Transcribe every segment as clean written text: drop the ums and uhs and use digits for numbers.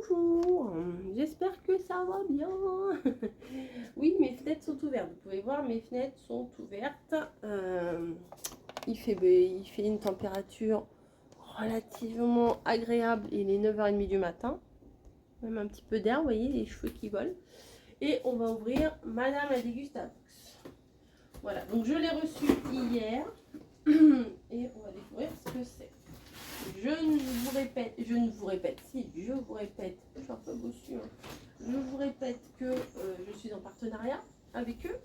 Bonjour, j'espère que ça va bien. Oui, mes fenêtres sont ouvertes. Vous pouvez voir, mes fenêtres sont ouvertes. Il fait une température relativement agréable. Il est 9h30 du matin. Même un petit peu d'air, vous voyez, les cheveux qui volent. Et on va ouvrir Madame la Dégustabox. Voilà, donc je l'ai reçu hier. Et on va découvrir ce que c'est. Je vous répète, si, je vous répète, je suis un peu bossue, hein. Je vous répète que je suis en partenariat avec eux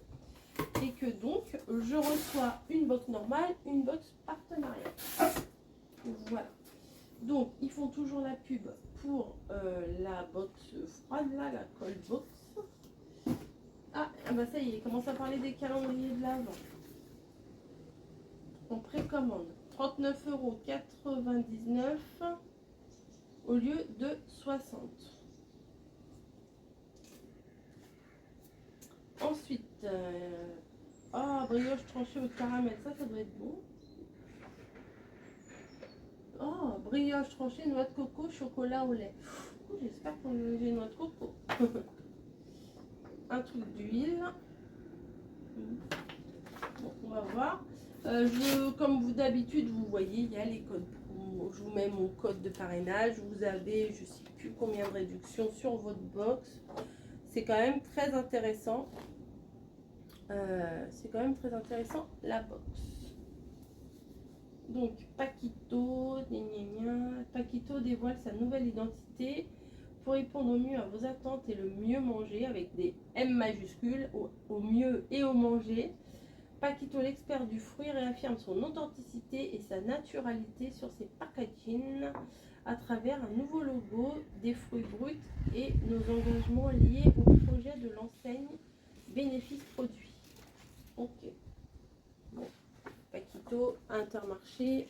et que donc je reçois une box normale, une box partenariat. Voilà. Donc ils font toujours la pub pour la box froide là, la cold box. Ah bah ça y est, il commence à parler des calendriers de l'Avent. On précommande 39,99 € au lieu de 60. Ensuite, brioche tranchée au caramel, ça doit être bon. Oh, brioche tranchée, noix de coco, chocolat au lait. J'espère qu'on j'ai noix de coco. Un truc d'huile. Bon, on va voir. Comme vous d'habitude, vous voyez, il y a les codes. Je vous mets mon code de parrainage. Vous avez, je ne sais plus combien de réductions sur votre box. C'est quand même très intéressant. La box. Donc, Paquito dévoile sa nouvelle identité pour répondre au mieux à vos attentes et le mieux manger avec des M majuscules au mieux et au manger. Paquito, l'expert du fruit, réaffirme son authenticité et sa naturalité sur ses packaging à travers un nouveau logo, des fruits bruts et nos engagements liés au projet de l'enseigne bénéfice produit. Ok. Bon. Paquito, Intermarché,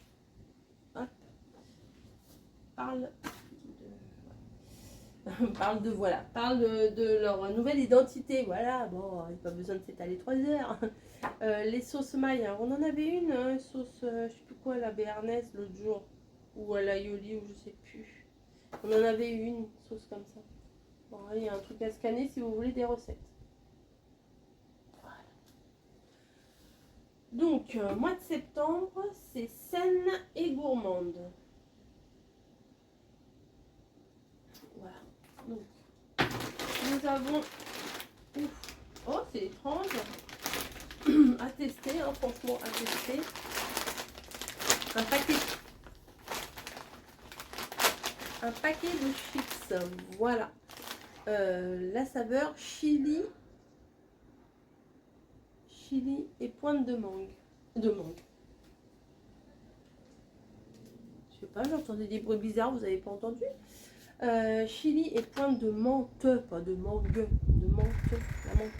hop, parle de leur nouvelle identité. Voilà, bon, il n'y a pas besoin de s'étaler 3 heures. Les sauces mailles, on en avait une, hein, sauce, je sais plus quoi, la béarnaise l'autre jour, ou à l'aioli, ou je sais plus. On en avait une sauce comme ça. Bon, il y a un truc à scanner si vous voulez des recettes. Voilà. Donc, mois de septembre, c'est saine et gourmande. Voilà. Donc, nous avons... Ouf. Oh, c'est étrange. À tester, hein, franchement, à tester. Un paquet de chips. Voilà. La saveur chili et pointe de mangue. Je sais pas, j'entendais des bruits bizarres, vous avez pas entendu? Chili et pointe de menthe, pas de mangue, de menthe, la menthe.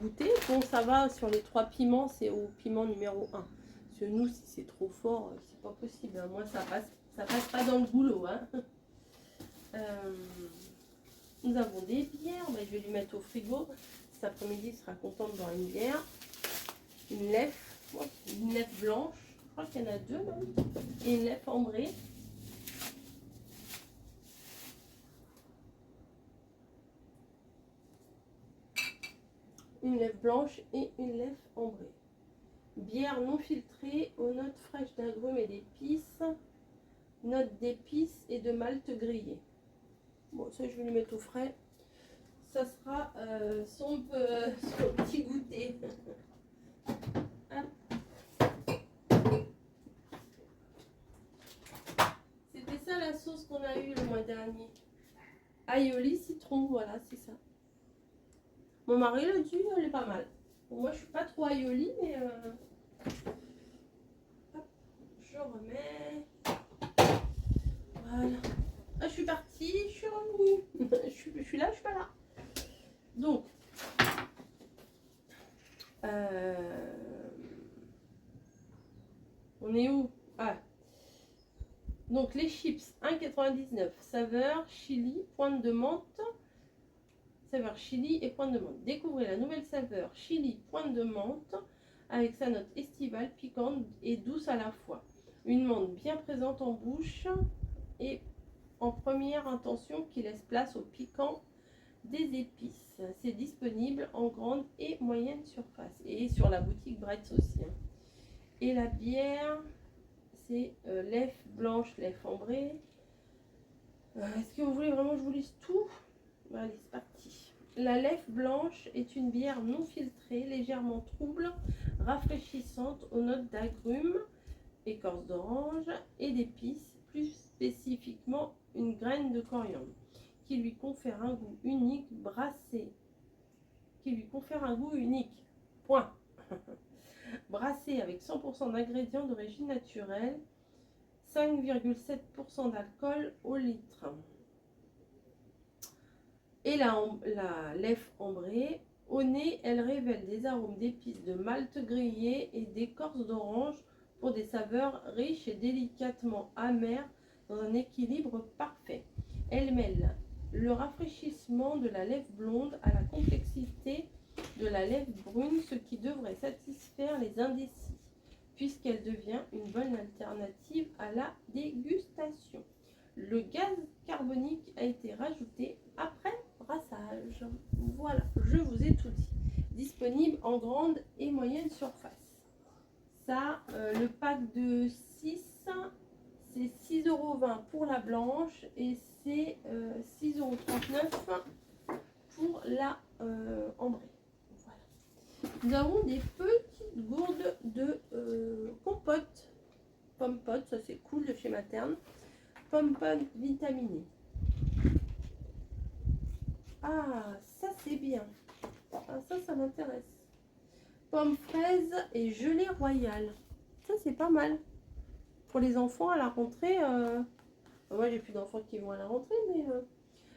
Goûter, bon ça va, sur les 3 piments, c'est au piment numéro 1. Parce que nous, si c'est trop fort, c'est pas possible, hein. Moi ça passe pas dans le boulot, hein. Nous avons des bières, je vais lui mettre au frigo. Cet après-midi, il sera content de boire une bière. Une lèvre blanche, je crois qu'il y en a 2 même. Et une lèvre ambrée. Une lèvre blanche et une lèvre ambrée. Bière non filtrée aux notes fraîches d'agrumes et d'épices. Notes d'épices et de malt grillé. Bon, ça je vais lui mettre au frais. Ça sera son petit goûter. C'était ça la sauce qu'on a eue le mois dernier. Aioli citron, voilà, c'est ça. Mon mari l'a dit, elle est pas mal. Bon, moi je suis pas trop aioli, mais hop, je remets. Voilà. Ah, je suis partie, je suis revenue. je suis là, je suis pas là. Donc, on est où? Donc les chips 1,99 saveur chili, pointe de menthe. Saveur chili et pointe de menthe. Découvrez la nouvelle saveur chili, pointe de menthe avec sa note estivale, piquante et douce à la fois. Une menthe bien présente en bouche et en première intention qui laisse place au piquant des épices. C'est disponible en grande et moyenne surface et sur la boutique Bretz aussi. Et la bière, c'est lèvres blanches, lèvres ambrées. Est-ce que vous voulez vraiment que je vous lise tout? Allez, c'est parti. La lèvre blanche est une bière non filtrée, légèrement trouble, rafraîchissante aux notes d'agrumes, écorce d'orange et d'épices, plus spécifiquement une graine de coriandre, qui lui confère un goût unique brassé. Point. Brassé avec 100% d'ingrédients d'origine naturelle, 5,7% d'alcool au litre. Et la lèvre ambrée, au nez, elle révèle des arômes d'épices de malt grillé et d'écorce d'orange pour des saveurs riches et délicatement amères dans un équilibre parfait. Elle mêle le rafraîchissement de la lèvre blonde à la complexité de la lèvre brune, ce qui devrait satisfaire les indécis, puisqu'elle devient une bonne alternative à la dégustation. Le gaz carbonique a été rajouté après brassage. Voilà, je vous ai tout dit. Disponible en grande et moyenne surface. Ça, le pack de 6, c'est 6,20 € pour la blanche et c'est 6,39 € pour la ambrée. Voilà. Nous avons des petites gourdes de compote. Pomme-pote, ça c'est cool de chez Materne. Pomme-pomme vitaminée. Ah, ça c'est bien. Ah, ça m'intéresse. Pomme fraise et gelée royale. Ça c'est pas mal. Pour les enfants à la rentrée. Moi j'ai plus d'enfants qui vont à la rentrée, mais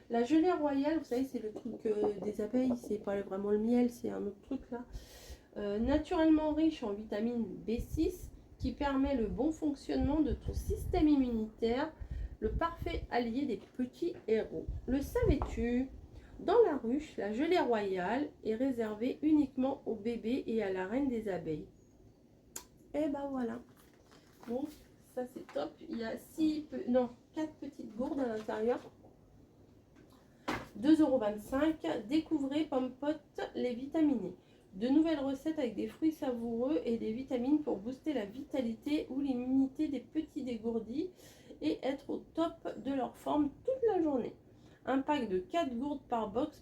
la gelée royale, vous savez, c'est le truc des abeilles. C'est pas vraiment le miel, c'est un autre truc là. Naturellement riche en vitamine B6 qui permet le bon fonctionnement de ton système immunitaire. Le parfait allié des petits héros. Le savais-tu? Dans la ruche, la gelée royale est réservée uniquement aux bébés et à la reine des abeilles. Et ben voilà. Donc ça c'est top. Il y a 4 petites gourdes à l'intérieur. 2,25 €. Découvrez Pomme-Pote les vitaminés. De nouvelles recettes avec des fruits savoureux et des vitamines pour booster la vitalité ou l'immunité des petits dégourdis et être au top de leur forme toute la journée. Un pack de 4 gourdes par box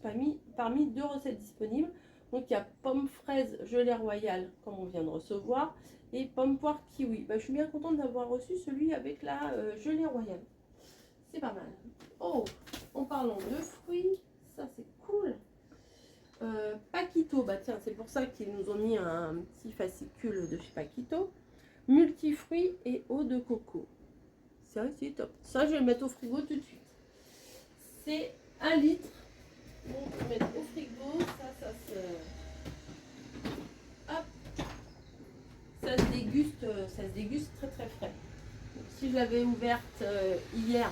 parmi 2 recettes disponibles. Donc il y a pomme fraise gelée royale comme on vient de recevoir et pomme poire kiwi. Je suis bien contente d'avoir reçu celui avec la gelée royale. C'est pas mal. Oh, en parlant de fruits, ça c'est cool. Paquito, tiens, c'est pour ça qu'ils nous ont mis un petit fascicule de chez Paquito. Multifruits et eau de coco. Ça c'est top. Ça je vais le mettre au frigo tout de suite. C'est 1 litre. Donc on va mettre au frigo. Ça se déguste très très frais. Donc, si je l'avais ouverte hier.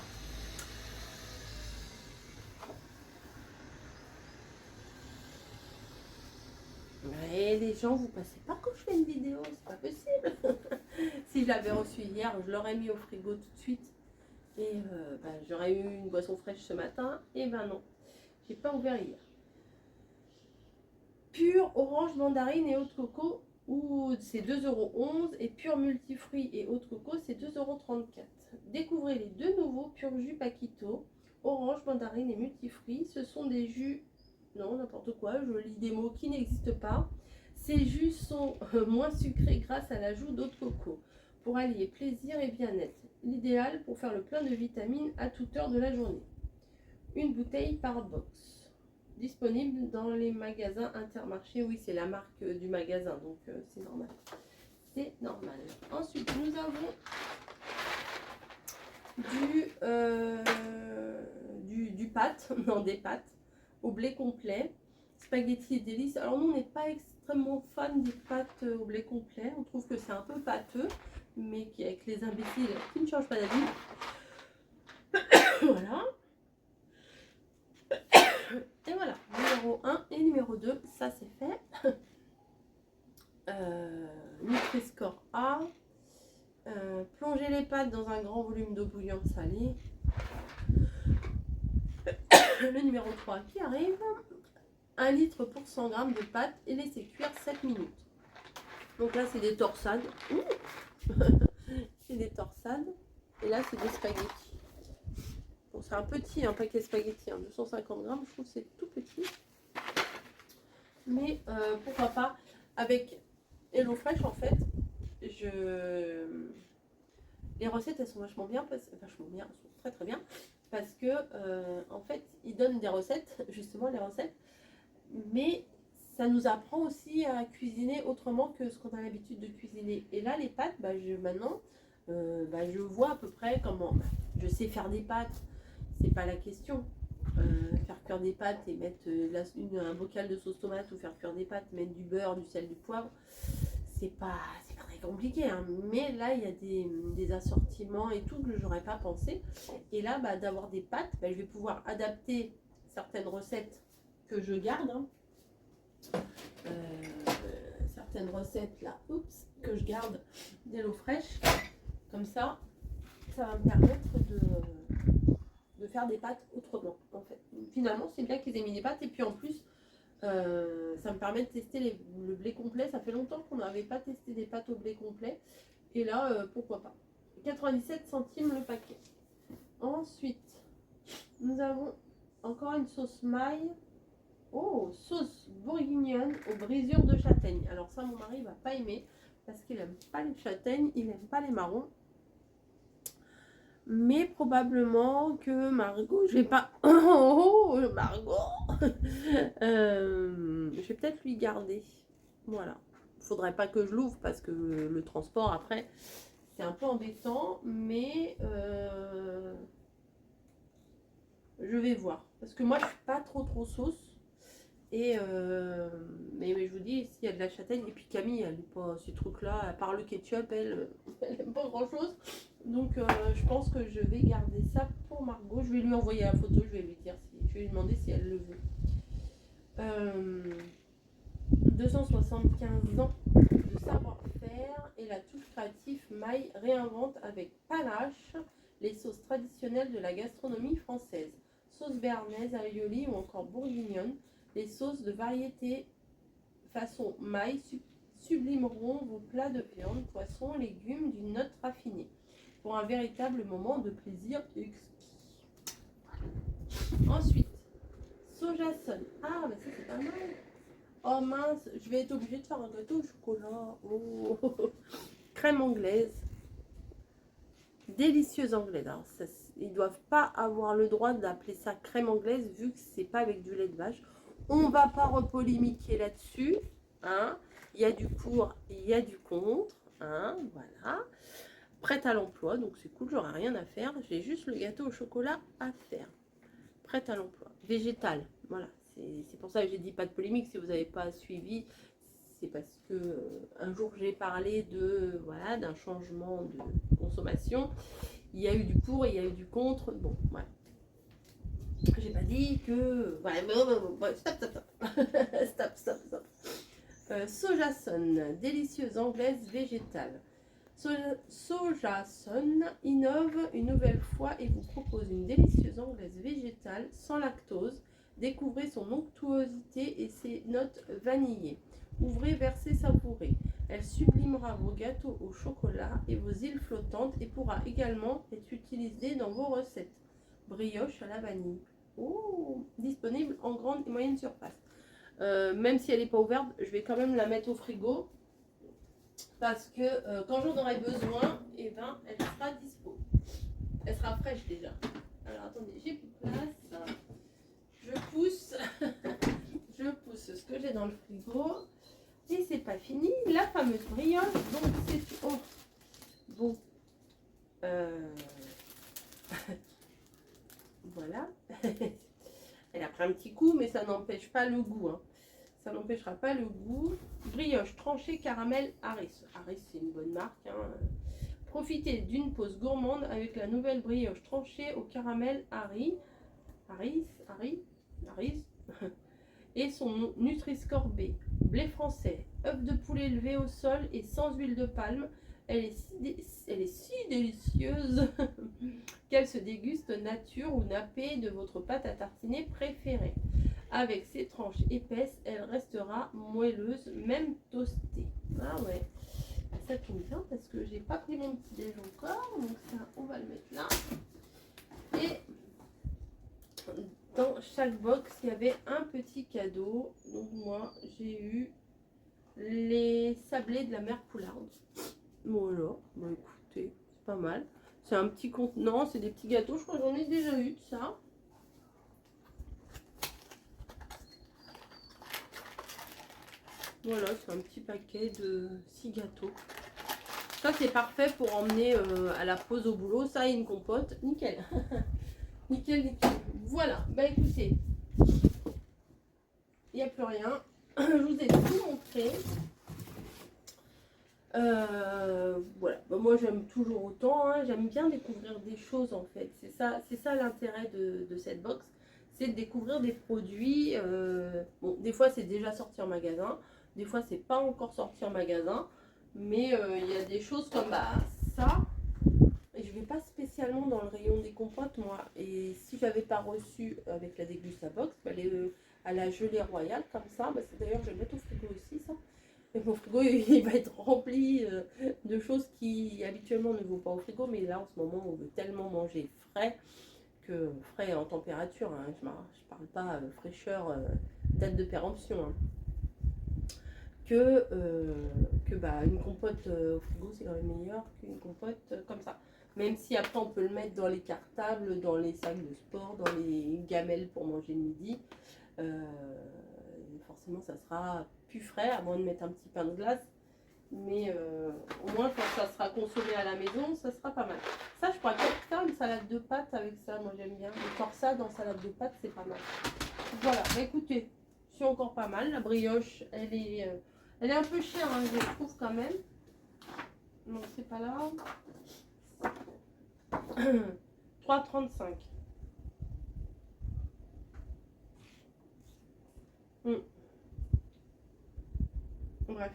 Mais les gens, vous passez pas quand je fais une vidéo, c'est pas possible. Si je l'avais reçu hier, je l'aurais mis au frigo tout de suite. Et j'aurais eu une boisson fraîche ce matin. Et non, j'ai pas ouvert hier. Pur orange, mandarine et eau de coco, c'est 2,11 € et pur multifruits et eau de coco, c'est 2,34 €. Découvrez les deux nouveaux pur jus Paquito, orange, mandarine et multifruits. Ce sont des jus, non, n'importe quoi, je lis des mots qui n'existent pas. Ces jus sont moins sucrés grâce à l'ajout d'eau de coco pour allier plaisir et bien-être. L'idéal pour faire le plein de vitamines à toute heure de la journée. Une bouteille par box. Disponible dans les magasins Intermarché. Oui, c'est la marque du magasin, donc c'est normal. C'est normal. Ensuite, nous avons du pâte, non des pâtes au blé complet. Spaghetti et délices. Alors nous, on n'est pas extrêmement fan des pâtes au blé complet. On trouve que c'est un peu pâteux, mais avec les imbéciles qui ne changent pas d'avis. Voilà. Et voilà, numéro 1 et numéro 2, ça c'est fait. Nutri-Score A. Plongez les pâtes dans un grand volume d'eau bouillante salée. Le numéro 3 qui arrive. 1 litre pour 100 g de pâtes et laissez cuire 7 minutes. Donc là, c'est des torsades. C'est des torsades. Et là, c'est des spaghettis. Bon, c'est un petit, un paquet spaghettis, 250 g. Je trouve que c'est tout petit. Mais pourquoi pas. Avec HelloFresh, en fait, les recettes, elles sont vachement bien. Elles sont très très bien. Parce que, en fait, ils donnent des recettes, justement, les recettes. Mais ça nous apprend aussi à cuisiner autrement que ce qu'on a l'habitude de cuisiner. Et là, les pâtes, maintenant, je vois à peu près comment. Je sais faire des pâtes, c'est pas la question. Faire cuire des pâtes et mettre un bocal de sauce tomate ou faire cuire des pâtes, mettre du beurre, du sel, du poivre, c'est pas très compliqué. Hein. Mais là, il y a des assortiments et tout que j'aurais pas pensé. Et là, d'avoir des pâtes, je vais pouvoir adapter certaines recettes que je garde, hein. Certaines recettes là, que je garde d'HelloFresh, comme ça va me permettre de faire des pâtes autrement. En fait, finalement, c'est bien qu'ils aient mis des pâtes et puis en plus, ça me permet de tester le blé complet. Ça fait longtemps qu'on n'avait pas testé des pâtes au blé complet et là, pourquoi pas. 97 centimes le paquet. Ensuite, nous avons encore une sauce maille. Oh, sauce bourguignonne aux brisures de châtaigne. Alors ça, mon mari va pas aimer parce qu'il aime pas les châtaignes, il aime pas les marrons. Mais probablement que Margot, je vais pas... Oh, Margot je vais peut-être lui garder. Voilà. Faudrait pas que je l'ouvre parce que le transport après, c'est un peu embêtant. Mais je vais voir. Parce que moi, je suis pas trop sauce. Et mais je vous dis, s'il y a de la châtaigne, et puis Camille, elle n'est pas ces trucs-là, à part le ketchup, elle n'aime pas grand-chose. Donc je pense que je vais garder ça pour Margot. Je vais lui envoyer la photo, je vais lui demander si elle le veut. 275 ans de savoir-faire et la touche créative Maille réinvente avec panache les sauces traditionnelles de la gastronomie française. Sauce béarnaise, aioli ou encore bourguignonne. Les sauces de variété façon maille sublimeront vos plats de viande, poisson, légumes d'une note raffinée pour un véritable moment de plaisir exquis. Ensuite, Sojason. Ah, mais ça c'est pas mal. Oh mince, je vais être obligée de faire un gâteau au chocolat. Oh. Crème anglaise. Délicieuse anglaise. Alors, ils ne doivent pas avoir le droit d'appeler ça crème anglaise vu que c'est pas avec du lait de vache. On va pas repolémiquer là-dessus. Hein. Il y a du pour, il y a du contre. Hein, voilà. Prête à l'emploi, donc c'est cool, j'aurai rien à faire. J'ai juste le gâteau au chocolat à faire. Prête à l'emploi. Végétal, voilà. C'est pour ça que j'ai dit pas de polémique. Si vous n'avez pas suivi, c'est parce que un jour j'ai parlé d'un changement de consommation. Il y a eu du pour et il y a eu du contre. Bon, voilà. J'ai pas dit que... Voilà, stop. Sojason, délicieuse anglaise végétale. Sojason innove une nouvelle fois et vous propose une délicieuse anglaise végétale sans lactose. Découvrez son onctuosité et ses notes vanillées. Ouvrez, versez, savourez. Elle sublimera vos gâteaux au chocolat et vos îles flottantes et pourra également être utilisée dans vos recettes. Brioche à la vanille. Oh, disponible en grande et moyenne surface. Même si elle n'est pas ouverte, je vais quand même la mettre au frigo. Parce que quand j'en aurai besoin, elle sera dispo. Elle sera fraîche déjà. Alors attendez, j'ai plus de place. Je pousse. Je pousse ce que j'ai dans le frigo. Et c'est pas fini. La fameuse brioche. Donc c'est... Oh. Bon. Voilà. Elle a pris un petit coup, mais ça n'empêche pas le goût. Hein. Ça n'empêchera pas le goût. Brioche tranchée caramel Harris. Harris, c'est une bonne marque. Hein. Profitez d'une pause gourmande avec la nouvelle brioche tranchée au caramel Harris. Et son Nutri-Score B. Blé français, œuf de poulet élevé au sol et sans huile de palme. Elle est si délicieuse qu'elle se déguste nature ou nappée de votre pâte à tartiner préférée. Avec ses tranches épaisses, elle restera moelleuse, même toastée. Ah ouais, ça tombe bien parce que j'ai pas pris mon petit déj encore, donc ça, on va le mettre là. Et dans chaque box, il y avait un petit cadeau. Donc moi, j'ai eu les sablés de la mère Poularde. Voilà, bah écoutez, c'est pas mal. C'est un petit contenant, c'est des petits gâteaux. Je crois que j'en ai déjà eu de ça. Voilà, c'est un petit paquet de 6 gâteaux. Ça, c'est parfait pour emmener à la pause au boulot. Ça et une compote. Nickel. Nickel, nickel. Voilà, bah écoutez, il n'y a plus rien. Je vous ai tout montré. Voilà, bah, moi j'aime toujours autant, hein. J'aime bien découvrir des choses en fait. C'est ça l'intérêt de cette box, c'est de découvrir des produits. Bon, des fois c'est déjà sorti en magasin, des fois c'est pas encore sorti en magasin, mais il y a des choses comme bah, ça. Et je vais pas spécialement dans le rayon des compotes moi. Et si j'avais pas reçu avec la Dégusta Box, bah, à la gelée royale comme ça, bah, d'ailleurs je vais le mettre au frigo aussi ça. Et mon frigo il va être rempli de choses qui habituellement ne vont pas au frigo, mais là en ce moment on veut tellement manger frais, que frais en température, hein, je parle pas fraîcheur, date de péremption, hein, que bah, une compote au frigo c'est quand même meilleur qu'une compote comme ça. Même si après on peut le mettre dans les cartables, dans les sacs de sport, dans les gamelles pour manger le midi. Forcément ça sera plus frais, à moins de mettre un petit pain de glace. Mais au moins quand ça sera consommé à la maison, ça sera pas mal. Ça, je pourrais peut-être faire une salade de pâtes avec ça, moi j'aime bien. Le torsade en salade de pâtes, c'est pas mal. Voilà, bah, écoutez, c'est encore pas mal. La brioche, elle est un peu chère, hein, je trouve quand même. Non, c'est pas là. 3,35. Bref.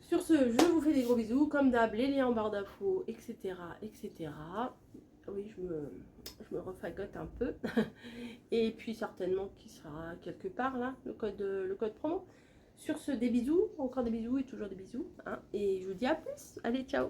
Sur ce, je vous fais des gros bisous. Comme d'hab, les liens en barre d'infos, etc., etc. Oui, je me refagote un peu. Et puis certainement qu'il sera quelque part là, le code promo. Sur ce, des bisous, encore des bisous et toujours des bisous. Hein, et je vous dis à plus. Allez, ciao.